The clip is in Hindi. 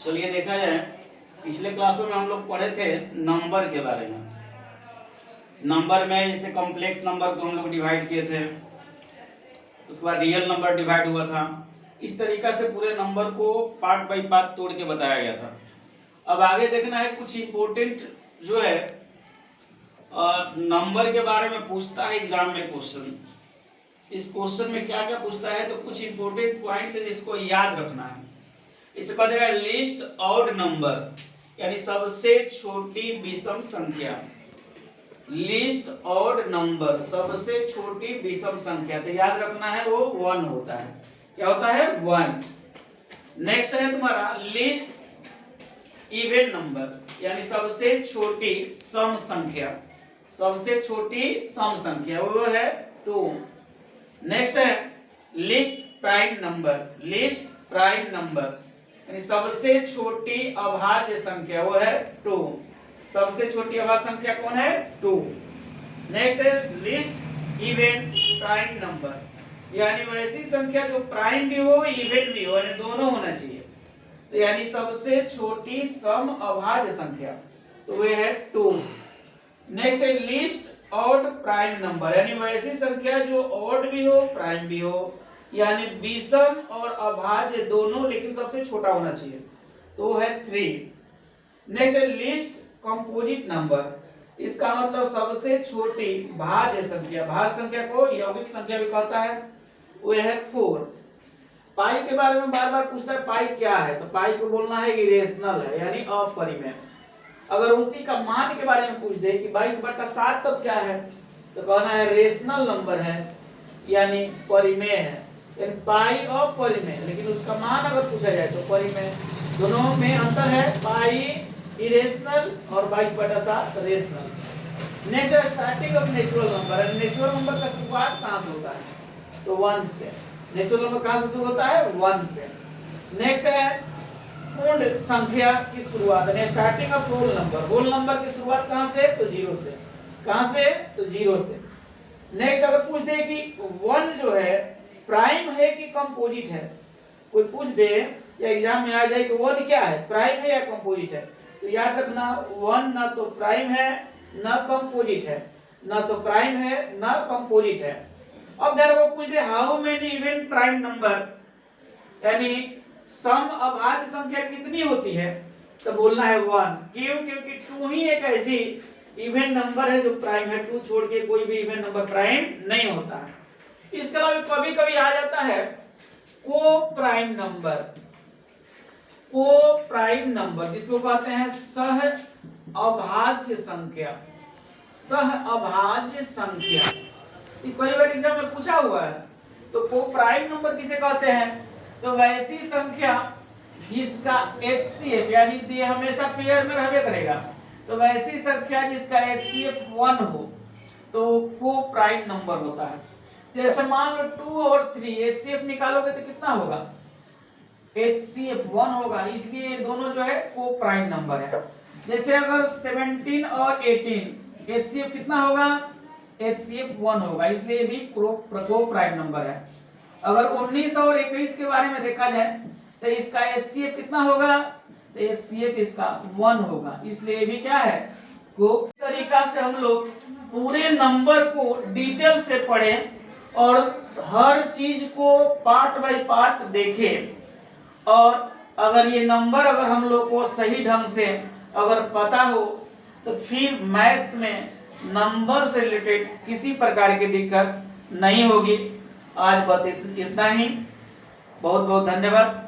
चलिए देखा जाए, पिछले क्लासों में हम लोग पढ़े थे नंबर के बारे में। नंबर में जैसे कॉम्प्लेक्स नंबर को हम लोग डिवाइड किए थे, उसके बाद रियल नंबर डिवाइड हुआ था। इस तरीका से पूरे नंबर को पार्ट बाय पार्ट तोड़ के बताया गया था। अब आगे देखना है कुछ इम्पोर्टेंट जो है नंबर के बारे में पूछता है एग्जाम में क्वेश्चन। इस क्वेश्चन में क्या क्या पूछता है, तो कुछ इंपॉर्टेंट पॉइंट्स है जिसको याद रखना है। इसे कहा जाएगा लिस्ट ऑड नंबर, यानी सबसे छोटी विषम संख्या। लिस्ट ऑड नंबर, सबसे छोटी विषम संख्या, तो याद रखना है वो 1 होता है। क्या होता है? 1। नेक्स्ट है तुम्हारा लिस्ट इवन नंबर, यानी सबसे छोटी सम संख्या। सबसे छोटी सम संख्या वो है 2। नेक्स्ट है list prime number. List prime number यानी सबसे छोटी अभाज्य संख्या, वो है 2। सबसे छोटी अभाज्य संख्या कौन है? 2। नेक्स्ट है लिस्ट इवन प्राइम नंबर, यानी वैसी संख्या जो प्राइम भी हो इवन भी हो, यानी दोनों होना चाहिए। तो यानी सबसे छोटी सम अभाज्य संख्या, तो वे है 2। नेक्स्ट है लिस्ट ऑड प्राइम नंबर, यानी वैसी संख्या जो ऑड भी हो प्राइम भी हो, यानी विषम और अभाज्य दोनों, लेकिन सबसे छोटा होना चाहिए, तो है 3। नेक्स्ट है लिस्ट कंपोजिट नंबर, इसका मतलब सबसे छोटी भाज्य संख्या। भाज्य संख्या को यौगिक संख्या भी कहता है, वो है 4। पाई के बारे में बार बार पूछता है, पाई क्या है? तो पाई को बोलना है इरेशनल है, यानी अपरिमेय। अगर उसी का मान के बारे में पूछ दे कि 22/7 तब क्या है, तो कहना है रेशनल नंबर है, यानी परिमेय है। यानी पाई अपरिमेय, लेकिन उसका मान अगर पूछा जाए तो परिमेय। दोनों में अंतर है, पाई इरेशनल और 22/7 रेशनल। नेक्स्ट है starting of natural number, natural number का शुरुआत कहां से होता है? तो 1 से। नेचुरल नंबर कहां से शुरू होता है? 1 से। नेक्स्ट है पूर्ण संख्या की शुरुआत, यानी starting of whole number. Whole number की शुरुआत कहां से? तो 0 से। कहां से? तो 0 से। नेक्स्ट अगर पूछ दे कि 1 जो है प्राइम है कि कंपोजिट है, कोई पूछ दे या एग्जाम में आ जाए कि 1 क्या है, प्राइम है या कंपोजिट है, तो याद रखना 1 ना तो प्राइम है ना कंपोजिट है, ना तो प्राइम है ना कंपोजिट है। अब ध्यान रखो, पूछ दे how many even prime number, यानी सम अभाज्य संख्या कितनी होती है, तो बोलना है 1। क्यों? क्योंकि 2 ही एक ऐसी इवन नंबर है जो प्राइम है। 2 छोड़ के कोई भी इवन नंबर प्राइम नहीं होता है। इसके अलावा कभी कभी आ जाता है को प्राइम नंबर। को प्राइम नंबर जिसको कहते हैं सह अभाज्य संख्या। सह अभाज्य संख्या कई बार एग्जाम में पूछा हुआ है। तो को प्राइम नंबर किसे कहते हैं? तो वैसी संख्या जिसका HCF, यानी ये हमेशा पेयर में रहबे करेगा, तो वैसी संख्या जिसका HCF 1 हो तो को प्राइम नंबर होता है। जैसे मान लो 2 और 3 HCF निकालोगे तो कितना होगा? HCF 1 होगा, इसलिए ये दोनों जो है को प्राइम नंबर है। जैसे अगर 17 और 18 HCF कितना होगा? HCF 1 होगा, इसलिए भी को प्राइम नंबर है। अगर 19 और 21 के बारे में देखा जाए तो इसका HCF कितना होगा? तो HCF इसका 1 होगा, इसलिए भी क्या है? को तरीका से हम लोग पूरे नंबर को डिटेल से पढ़ें और हर चीज को पार्ट बाय पार्ट देखें। और अगर ये नंबर अगर हम लोग को सही ढंग से अगर पता हो तो फिर मैथ्स में नंबर से रिलेटेड किसी प्रकार की दिक्कत नहीं होगी। आज बस इतना ही। बहुत बहुत धन्यवाद।